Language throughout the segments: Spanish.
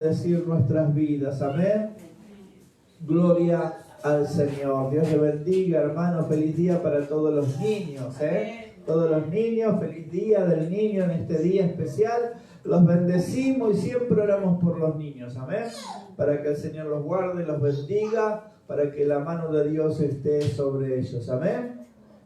Decir nuestras vidas, amén. Gloria al Señor. Dios le bendiga, hermano. Feliz día para todos los niños, todos los niños, feliz día del niño en este día especial. Los bendecimos y siempre oramos por los niños, amén. Para que el Señor los guarde, los bendiga, para que la mano de Dios esté sobre ellos, amén.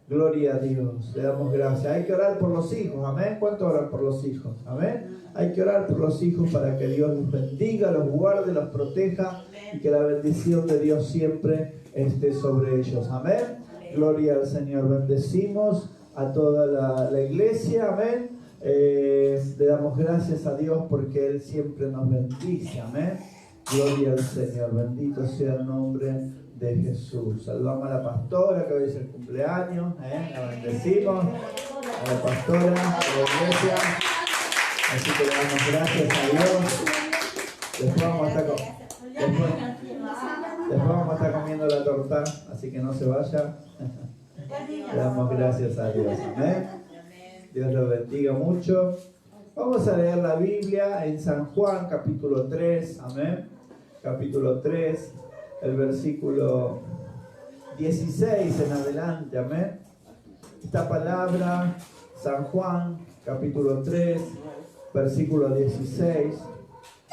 Gloria a Dios, le damos gracias. Hay que orar por los hijos, amén. ¿Cuánto oran por los hijos? Amén. Hay que orar por los hijos para que Dios los bendiga, los guarde, los proteja y que la bendición de Dios siempre esté sobre ellos, amén. Gloria al Señor. Bendecimos a toda la iglesia, amén. Le damos gracias a Dios porque Él siempre nos bendice, amén. Gloria al Señor, bendito sea el nombre de Jesús. Saludamos a la pastora que hoy es el cumpleaños, la bendecimos, a la pastora de la iglesia, así que le damos gracias a Dios. Después vamos a estar comiendo la torta, así que no se vaya. Le damos gracias a Dios, amén. Dios los bendiga mucho. Vamos a leer la Biblia en San Juan capítulo 3, amén. Capítulo 3, el versículo 16 en adelante, amén. Esta palabra, San Juan, capítulo 3, versículo 16,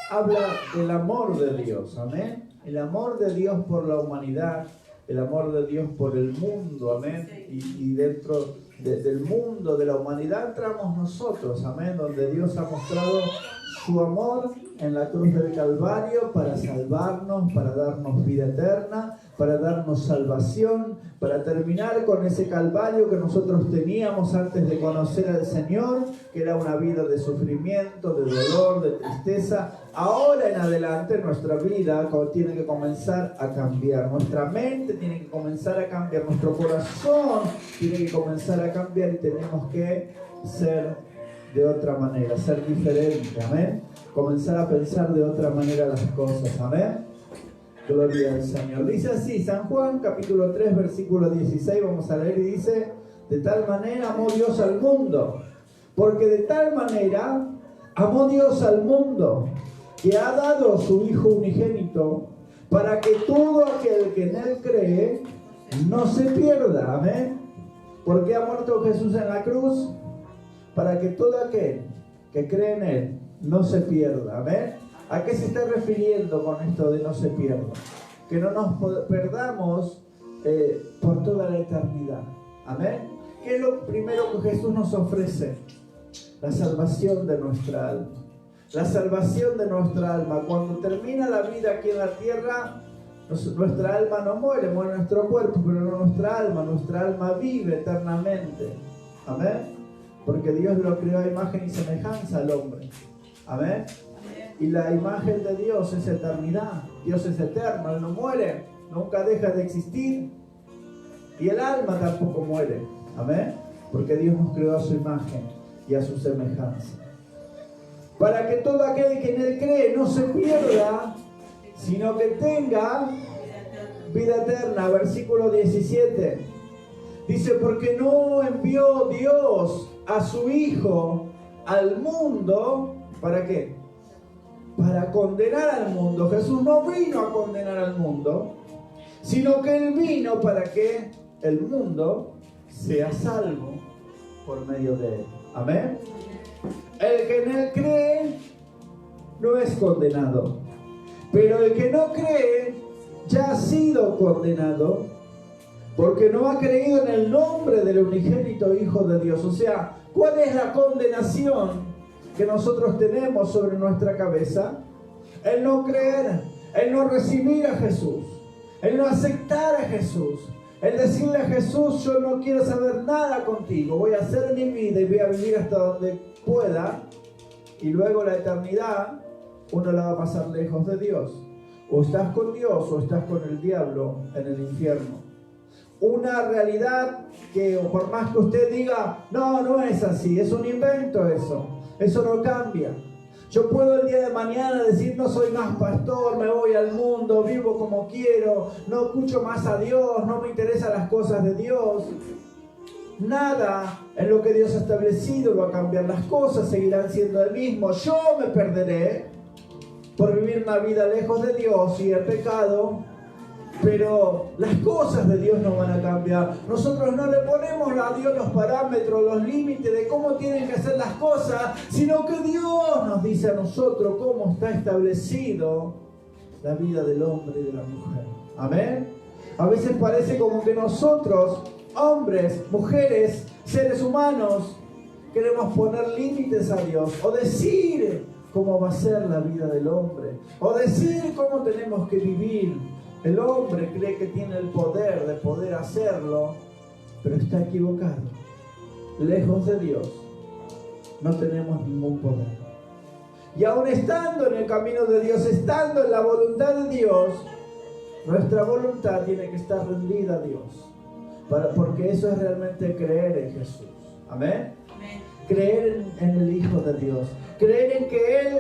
habla del amor de Dios, amén. El amor de Dios por la humanidad, el amor de Dios por el mundo, amén. Y dentro del mundo, de la humanidad, entramos nosotros, amén, donde Dios ha mostrado su amor en la cruz del Calvario para salvarnos, para darnos vida eterna, para darnos salvación, para terminar con ese Calvario que nosotros teníamos antes de conocer al Señor, que era una vida de sufrimiento, de dolor, de tristeza. Ahora en adelante nuestra vida tiene que comenzar a cambiar, nuestra mente tiene que comenzar a cambiar, nuestro corazón tiene que comenzar a cambiar y tenemos que ser de otra manera, ser diferente, amén. Comenzar a pensar de otra manera las cosas, amén. Gloria al Señor. Dice así, San Juan, capítulo 3, versículo 16, vamos a leer y dice: de tal manera amó Dios al mundo, porque de tal manera amó Dios al mundo, que ha dado a su Hijo unigénito, para que todo aquel que en Él cree no se pierda, amén. ¿Por qué ha muerto Jesús en la cruz? Para que todo aquel que cree en Él no se pierda, amén. ¿A qué se está refiriendo con esto de no se pierda? Que no nos perdamos por toda la eternidad, amén. ¿Qué es lo primero que Jesús nos ofrece? La salvación de nuestra alma. La salvación de nuestra alma. Cuando termina la vida aquí en la tierra, nuestra alma no muere, muere nuestro cuerpo, pero no nuestra alma. Nuestra alma vive eternamente, amén. Porque Dios lo creó a imagen y semejanza al hombre, amén. Y la imagen de Dios es eternidad. Dios es eterno, Él no muere, nunca deja de existir. Y el alma tampoco muere, amén. Porque Dios nos creó a su imagen y a su semejanza. Para que todo aquel que en Él cree no se pierda, sino que tenga vida eterna. Versículo 17. Dice, porque no envió Dios a su Hijo al mundo, ¿para qué? Para condenar al mundo. Jesús no vino a condenar al mundo, sino que Él vino para que el mundo sea salvo por medio de Él. Amén. El que en Él cree no es condenado, pero el que no cree ya ha sido condenado, porque no ha creído en el nombre del unigénito Hijo de Dios. O sea, ¿cuál es la condenación que nosotros tenemos sobre nuestra cabeza? El no creer, el no recibir a Jesús, el no aceptar a Jesús, el decirle a Jesús: yo no quiero saber nada contigo, voy a hacer mi vida y voy a vivir hasta donde pueda, y luego la eternidad uno la va a pasar lejos de Dios. O estás con Dios o estás con el diablo en el infierno. Una realidad que por más que usted diga, no es así, es un invento eso no cambia. Yo puedo el día de mañana decir: no soy más pastor, me voy al mundo, vivo como quiero, no escucho más a Dios, no me interesan las cosas de Dios. Nada en lo que Dios ha establecido va a cambiar, las cosas seguirán siendo el mismo. Yo me perderé, por vivir una vida lejos de Dios y el pecado, pero las cosas de Dios no van a cambiar. Nosotros no le ponemos a Dios los parámetros, los límites de cómo tienen que hacer las cosas, sino que Dios nos dice a nosotros cómo está establecido la vida del hombre y de la mujer. Amén. A veces parece como que nosotros, hombres, mujeres, seres humanos, queremos poner límites a Dios o decir cómo va a ser la vida del hombre o decir cómo tenemos que vivir. El hombre cree que tiene el poder de poder hacerlo, pero está equivocado. Lejos de Dios no tenemos ningún poder. Y aún estando en el camino de Dios, estando en la voluntad de Dios, nuestra voluntad tiene que estar rendida a Dios, porque eso es realmente creer en Jesús. Amén. Creer en el Hijo de Dios, creer en que Él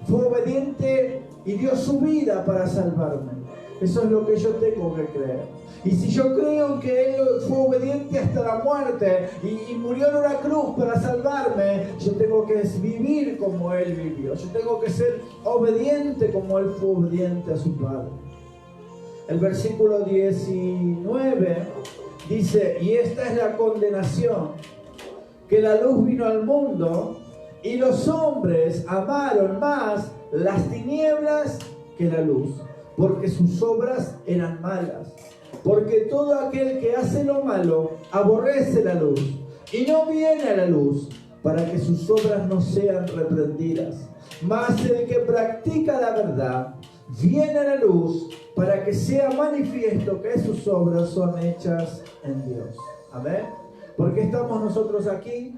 fue obediente y dio su vida para salvarme. Eso es lo que yo tengo que creer. Y si yo creo que Él fue obediente hasta la muerte y murió en una cruz para salvarme, yo tengo que vivir como Él vivió. Yo tengo que ser obediente como Él fue obediente a su Padre. El versículo 19 dice: y esta es la condenación, que la luz vino al mundo y los hombres amaron más las tinieblas que la luz, porque sus obras eran malas. Porque todo aquel que hace lo malo aborrece la luz y no viene a la luz, para que sus obras no sean reprendidas. Mas el que practica la verdad viene a la luz, para que sea manifiesto que sus obras son hechas en Dios. Amén. ¿Por qué estamos nosotros aquí?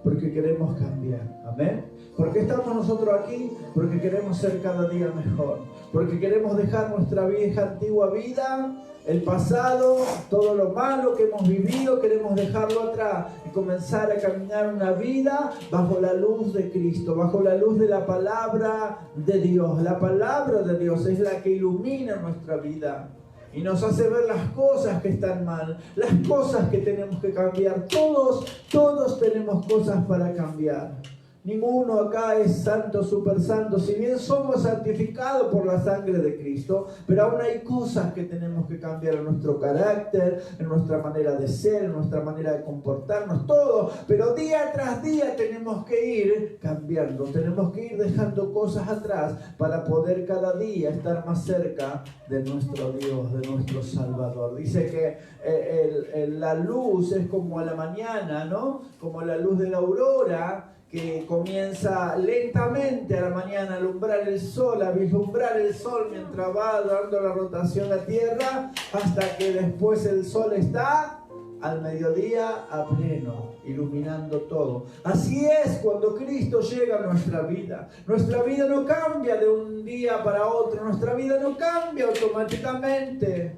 Porque queremos cambiar. Amén. ¿Por qué estamos nosotros aquí? Porque queremos ser cada día mejor. Porque queremos dejar nuestra vieja antigua vida, el pasado, todo lo malo que hemos vivido, queremos dejarlo atrás y comenzar a caminar una vida bajo la luz de Cristo, bajo la luz de la palabra de Dios. La palabra de Dios es la que ilumina nuestra vida y nos hace ver las cosas que están mal, las cosas que tenemos que cambiar. Todos tenemos cosas para cambiar. Ninguno acá es santo, super santo. Si bien somos santificados por la sangre de Cristo, pero aún hay cosas que tenemos que cambiar en nuestro carácter, en nuestra manera de ser, en nuestra manera de comportarnos, todo. Pero día tras día tenemos que ir cambiando, tenemos que ir dejando cosas atrás para poder cada día estar más cerca de nuestro Dios, de nuestro Salvador. Dice que la luz es como a la mañana, ¿no? Como la luz de la aurora, que comienza lentamente a la mañana a alumbrar el sol, a vislumbrar el sol mientras va dando la rotación a la tierra, hasta que después el sol está al mediodía a pleno, iluminando todo. Así es cuando Cristo llega a nuestra vida. Nuestra vida no cambia de un día para otro, nuestra vida no cambia automáticamente.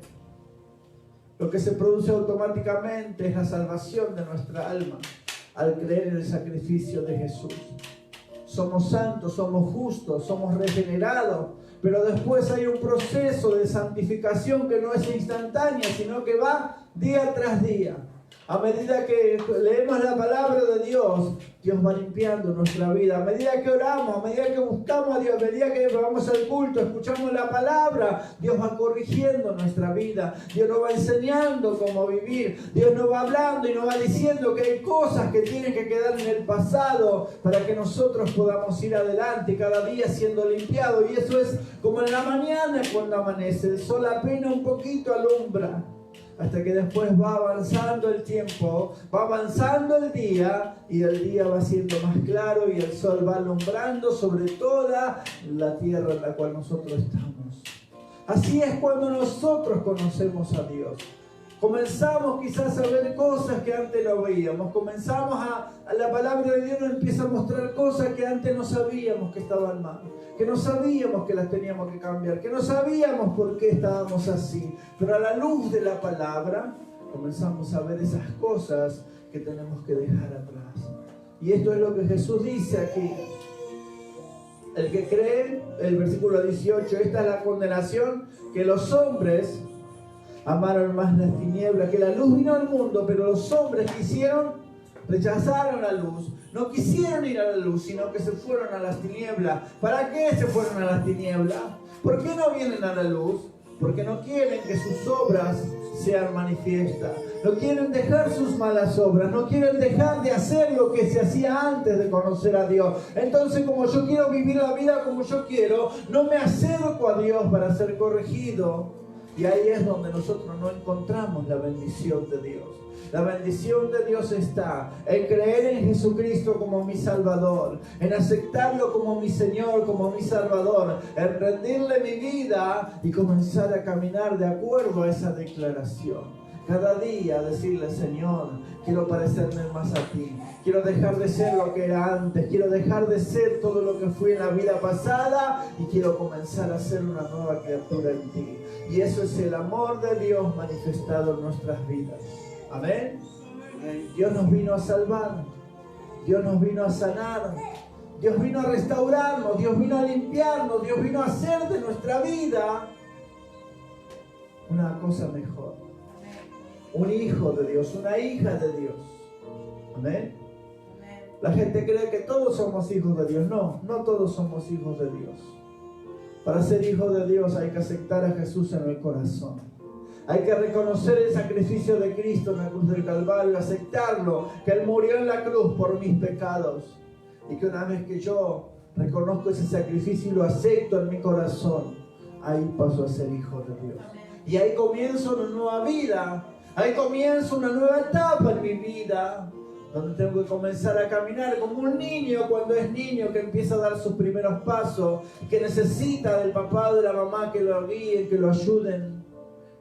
Lo que se produce automáticamente es la salvación de nuestra alma al creer en el sacrificio de Jesús. Somos santos, somos justos, somos regenerados, pero después hay un proceso de santificación que no es instantáneo, sino que va día tras día. A medida que leemos la palabra de Dios, Dios va limpiando nuestra vida. A medida que oramos, a medida que buscamos a Dios, a medida que vamos al culto, escuchamos la palabra, Dios va corrigiendo nuestra vida. Dios nos va enseñando cómo vivir. Dios nos va hablando y nos va diciendo que hay cosas que tienen que quedar en el pasado para que nosotros podamos ir adelante cada día siendo limpiados. Y eso es como en la mañana cuando amanece. El sol apenas un poquito alumbra, hasta que después va avanzando el tiempo, va avanzando el día, y el día va siendo más claro y el sol va alumbrando sobre toda la tierra en la cual nosotros estamos. Así es cuando nosotros conocemos a Dios. Comenzamos quizás a ver cosas que antes no veíamos. Comenzamos a la palabra de Dios nos empieza a mostrar cosas que antes no sabíamos que estaban mal, que no sabíamos que las teníamos que cambiar, que no sabíamos por qué estábamos así. Pero a la luz de la palabra comenzamos a ver esas cosas que tenemos que dejar atrás. Y esto es lo que Jesús dice aquí. El que cree, el versículo 18, esta es la condenación, que los hombres amaron más las tinieblas, que la luz vino al mundo, pero los hombres quisieron rechazaron la luz, no quisieron ir a la luz, sino que se fueron a las tinieblas. ¿Para qué se fueron a las tinieblas? ¿Por qué no vienen a la luz? Porque no quieren que sus obras sean manifiestas. No quieren dejar sus malas obras. No quieren dejar de hacer lo que se hacía antes de conocer a Dios. Entonces, como yo quiero vivir la vida como yo quiero, no me acerco a Dios para ser corregido. Y ahí es donde nosotros no encontramos la bendición de Dios. La bendición de Dios está en creer en Jesucristo como mi Salvador, en aceptarlo como mi Señor, como mi Salvador, en rendirle mi vida y comenzar a caminar de acuerdo a esa declaración. Cada día decirle: Señor, quiero parecerme más a ti. Quiero dejar de ser lo que era antes. Quiero dejar de ser todo lo que fui en la vida pasada. Y quiero comenzar a ser una nueva criatura en ti. Y eso es el amor de Dios manifestado en nuestras vidas. Amén. Dios nos vino a salvar. Dios nos vino a sanar. Dios vino a restaurarnos. Dios vino a limpiarnos. Dios vino a hacer de nuestra vida una cosa mejor. Un hijo de Dios, una hija de Dios. Amén. La gente cree que todos somos hijos de Dios. No, no todos somos hijos de Dios. Para ser hijo de Dios hay que aceptar a Jesús en el corazón. Hay que reconocer el sacrificio de Cristo en la cruz del Calvario, aceptarlo, que Él murió en la cruz por mis pecados. Y que una vez que yo reconozco ese sacrificio y lo acepto en mi corazón, ahí paso a ser hijo de Dios. Y ahí comienzo una nueva vida. Ahí comienza una nueva etapa en mi vida, donde tengo que comenzar a caminar como un niño cuando es niño, que empieza a dar sus primeros pasos, que necesita del papá o de la mamá que lo guíen, que lo ayuden,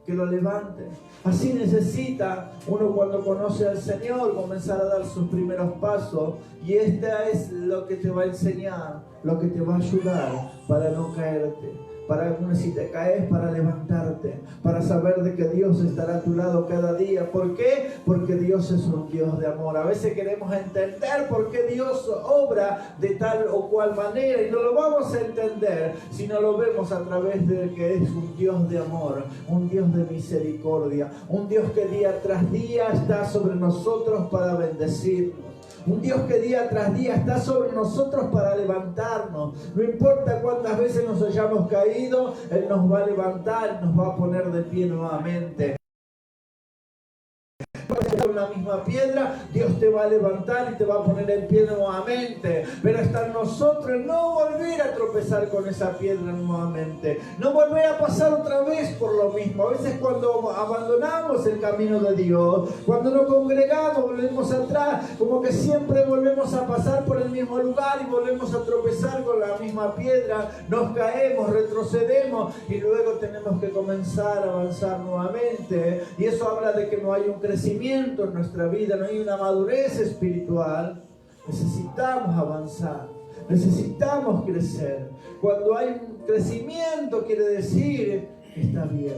que lo levanten. Así necesita uno cuando conoce al Señor comenzar a dar sus primeros pasos, y esta es lo que te va a enseñar, lo que te va a ayudar para no caerte. Para si te caes, para levantarte, para saber de que Dios estará a tu lado cada día. ¿Por qué? Porque Dios es un Dios de amor. A veces queremos entender por qué Dios obra de tal o cual manera, y no lo vamos a entender si no lo vemos a través de que es un Dios de amor, un Dios de misericordia, un Dios que día tras día está sobre nosotros para bendecirnos. Un Dios que día tras día está sobre nosotros para levantarnos. No importa cuántas veces nos hayamos caído, Él nos va a levantar y nos va a poner de pie nuevamente. Con la misma piedra, Dios te va a levantar y te va a poner en pie nuevamente. Pero está en nosotros no volver a tropezar con esa piedra nuevamente, no volver a pasar otra vez por lo mismo. A veces cuando abandonamos el camino de Dios, cuando nos congregamos, volvemos atrás, como que siempre volvemos a pasar por el mismo lugar y volvemos a tropezar con la misma piedra, nos caemos, retrocedemos y luego tenemos que comenzar a avanzar nuevamente. Y eso habla de que no hay un crecimiento en nuestra vida, no hay una madurez espiritual. Necesitamos avanzar, necesitamos crecer. Cuando hay un crecimiento quiere decir que está bien.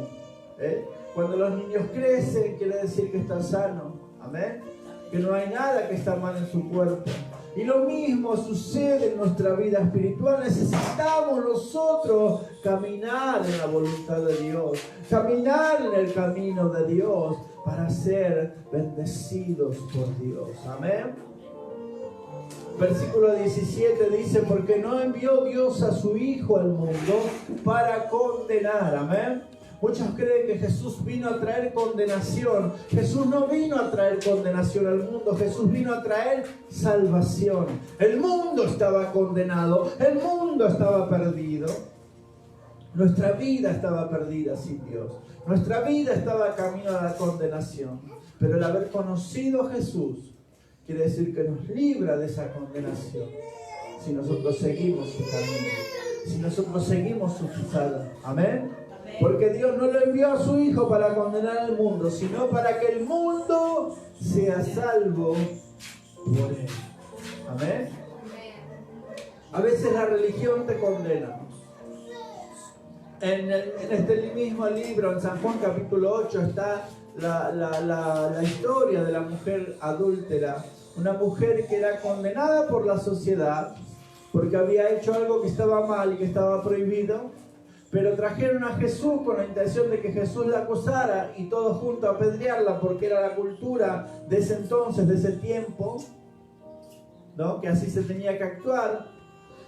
Cuando los niños crecen quiere decir que está sano. Amén. Que no hay nada que está mal en su cuerpo. Y lo mismo sucede en nuestra vida espiritual. Necesitamos nosotros caminar en la voluntad de Dios, caminar en el camino de Dios para ser bendecidos por Dios. Amén. Versículo 17 dice: porque no envió Dios a su Hijo al mundo para condenar. Amén. Muchos creen que Jesús vino a traer condenación. Jesús no vino a traer condenación al mundo. Jesús vino a traer salvación. El mundo estaba condenado. El mundo estaba perdido. Nuestra vida estaba perdida sin Dios. Nuestra vida estaba camino a la condenación. Pero el haber conocido a Jesús quiere decir que nos libra de esa condenación. Si nosotros seguimos su camino. Si nosotros seguimos su pisada. Amén. Porque Dios no lo envió a su Hijo para condenar al mundo, sino para que el mundo sea salvo por Él. Amén. A veces la religión te condena. En este mismo libro, en San Juan capítulo 8, está la historia de la mujer adúltera. Una mujer que era condenada por la sociedad porque había hecho algo que estaba mal y que estaba prohibido. pero trajeron a Jesús con la intención de que Jesús la acusara y todos juntos apedrearla, porque era la cultura de ese entonces, de ese tiempo, ¿no? Que así se tenía que actuar.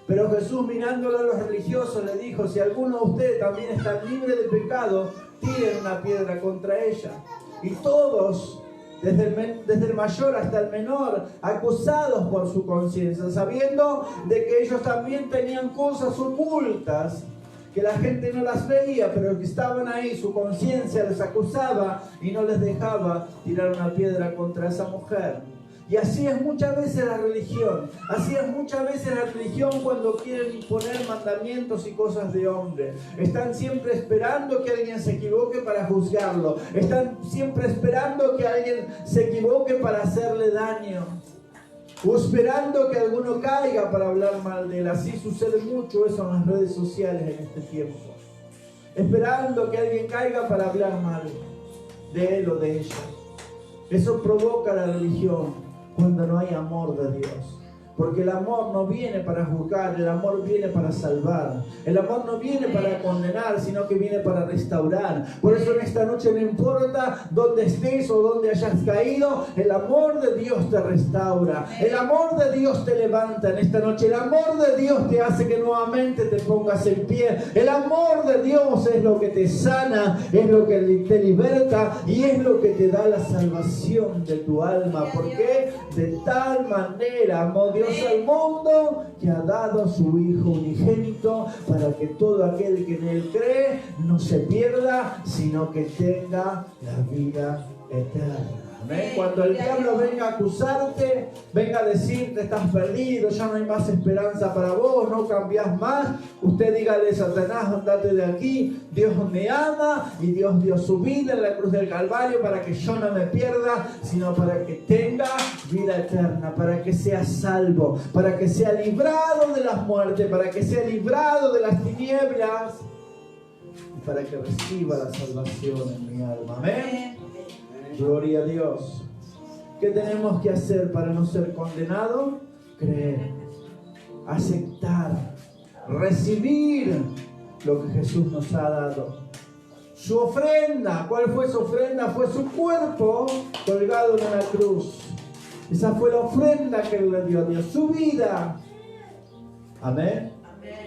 Pero Jesús, mirándolo a los religiosos, le dijo: si alguno de ustedes también está libre de pecado, tiren una piedra contra ella. Y todos, desde el mayor hasta el menor, acusados por su conciencia, sabiendo de que ellos también tenían cosas ocultas, que la gente no las veía, pero que estaban ahí, su conciencia les acusaba y no les dejaba tirar una piedra contra esa mujer. Y así es muchas veces la religión. Así es muchas veces la religión cuando quieren imponer mandamientos y cosas de hombre. Están siempre esperando que alguien se equivoque para juzgarlo. Están siempre esperando que alguien se equivoque para hacerle daño. O esperando que alguno caiga para hablar mal de él. Así sucede mucho eso en las redes sociales en este tiempo. Esperando que alguien caiga para hablar mal de él o de ella. Eso provoca la religión cuando no hay amor de Dios. Porque el amor no viene para juzgar, el amor viene para salvar. El amor no viene para condenar, sino que viene para restaurar. Por eso en esta noche, no importa dónde estés o dónde hayas caído, el amor de Dios te restaura. El amor de Dios te levanta en esta noche. El amor de Dios te hace que nuevamente te pongas en pie. El amor de Dios es lo que te sana, es lo que te liberta y es lo que te da la salvación de tu alma. Porque de tal manera amó Dios al mundo que ha dado a su Hijo unigénito para que todo aquel que en Él cree no se pierda, sino que tenga la vida eterna. ¿Amén? Cuando el diablo venga a acusarte, venga a decirte: estás perdido, ya no hay más esperanza para vos, no cambiás más, usted dígale: Satanás, andate de aquí, Dios me ama y Dios dio su vida en la cruz del Calvario para que yo no me pierda, sino para que tenga vida eterna, para que sea salvo, para que sea librado de las muertes, para que sea librado de las tinieblas y para que reciba la salvación en mi alma. Amén. Gloria a Dios. ¿Qué tenemos que hacer para no ser condenados? Creer, aceptar, recibir lo que Jesús nos ha dado. Su ofrenda, ¿cuál fue su ofrenda? Fue su cuerpo colgado en una cruz. Esa fue la ofrenda que Él le dio a Dios, su vida. Amén.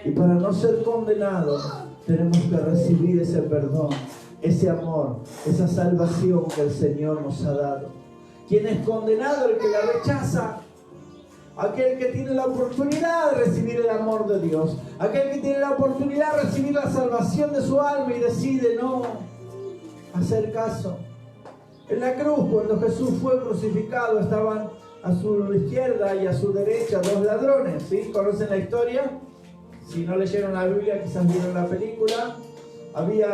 Y para no ser condenados, tenemos que recibir ese perdón, ese amor, esa salvación que el Señor nos ha dado. ¿Quién es condenado? El que la rechaza. Aquel que tiene la oportunidad de recibir el amor de Dios. Aquel que tiene la oportunidad de recibir la salvación de su alma y decide no hacer caso. En la cruz, cuando Jesús fue crucificado, estaban a su izquierda y a su derecha dos ladrones. ¿Sí? ¿Conocen la historia? Si no leyeron la Biblia, quizás vieron la película.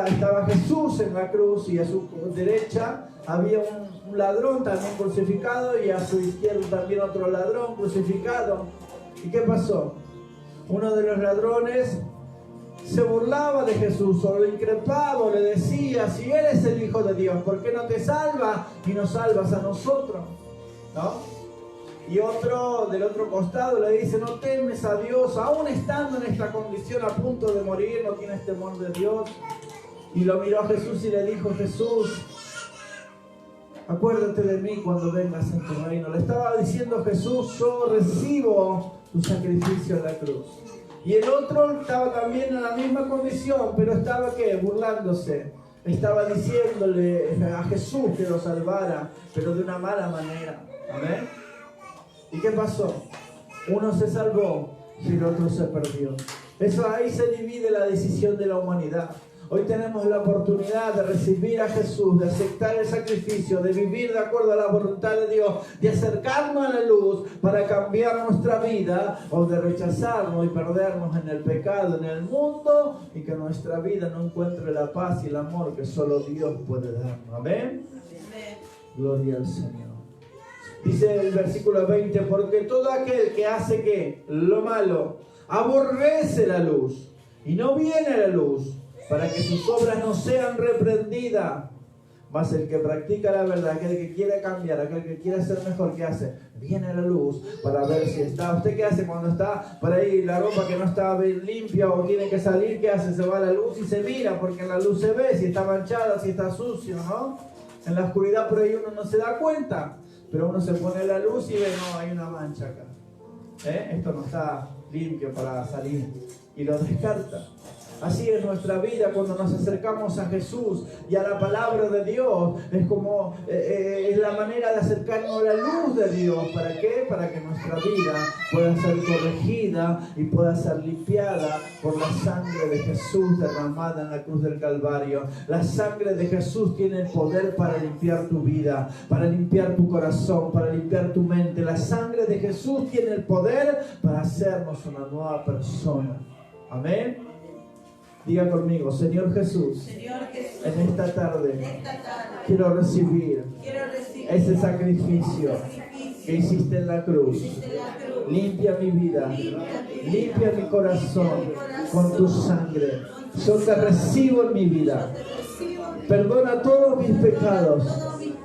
Estaba Jesús en la cruz y a su derecha había un ladrón también crucificado y a su izquierda también otro ladrón crucificado. ¿Y qué pasó? Uno de los ladrones se burlaba de Jesús o lo increpaba o le decía: si eres el Hijo de Dios, ¿por qué no te salvas y nos salvas a nosotros? ¿No? Y otro del otro costado le dice: no temes a Dios, aún estando en esta condición a punto de morir, no tienes temor de Dios. Y lo miró a Jesús y le dijo: Jesús, acuérdate de mí cuando vengas en tu reino. Le estaba diciendo Jesús: yo recibo tu sacrificio en la cruz. Y el otro estaba también en la misma condición, pero estaba ¿qué? Burlándose. Estaba diciéndole a Jesús que lo salvara, pero de una mala manera. Amén. ¿Y qué pasó? Uno se salvó y el otro se perdió. Eso, ahí se divide la decisión de la humanidad. Hoy tenemos la oportunidad de recibir a Jesús, de aceptar el sacrificio, de vivir de acuerdo a la voluntad de Dios, de acercarnos a la luz para cambiar nuestra vida, o de rechazarnos y perdernos en el pecado, en el mundo, y que nuestra vida no encuentre la paz y el amor que solo Dios puede darnos. Amén. Gloria al Señor. Dice el versículo 20: porque todo aquel que hace ¿qué? Lo malo, aborrece la luz y no viene a la luz, para que sus obras no sean reprendidas. Mas el que practica la verdad, aquel que quiere cambiar, aquel que quiere ser mejor, ¿qué hace? Viene a la luz para ver si está. ¿Usted qué hace cuando está por ahí la ropa que no está bien limpia o tiene que salir? ¿Qué hace? Se va a la luz y se mira, porque en la luz se ve si está manchada, si está sucio, ¿no? En la oscuridad por ahí uno no se da cuenta, pero uno se pone la luz y ve, no, hay una mancha acá. Esto no está limpio para salir, y lo descarta. Así es nuestra vida cuando nos acercamos a Jesús y a la palabra de Dios. Es como es la manera de acercarnos a la luz de Dios. ¿Para qué? Para que nuestra vida pueda ser corregida y pueda ser limpiada por la sangre de Jesús derramada en la cruz del Calvario. La sangre de Jesús tiene el poder para limpiar tu vida, para limpiar tu corazón, para limpiar tu mente. La sangre de Jesús tiene el poder para hacernos una nueva persona. Amén. Diga conmigo, Señor Jesús, en esta tarde quiero recibir ese sacrificio que hiciste en la cruz. Limpia mi vida, limpia mi corazón con tu sangre. Yo te recibo en mi vida. Perdona todos mis pecados,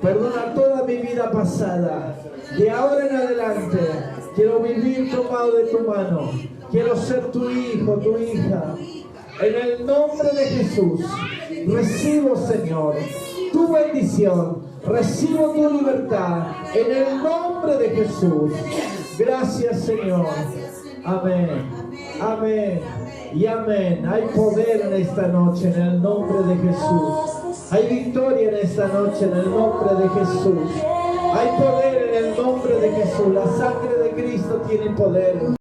perdona toda mi vida pasada. De ahora en adelante quiero vivir tomado de tu mano. Quiero ser tu hijo, tu hija. En el nombre de Jesús, recibo, Señor, tu bendición, recibo tu libertad, en el nombre de Jesús. Gracias, Señor. Amén, amén y amén. Hay poder en esta noche, en el nombre de Jesús. Hay victoria en esta noche, en el nombre de Jesús. Hay poder en el nombre de Jesús. La sangre de Cristo tiene poder.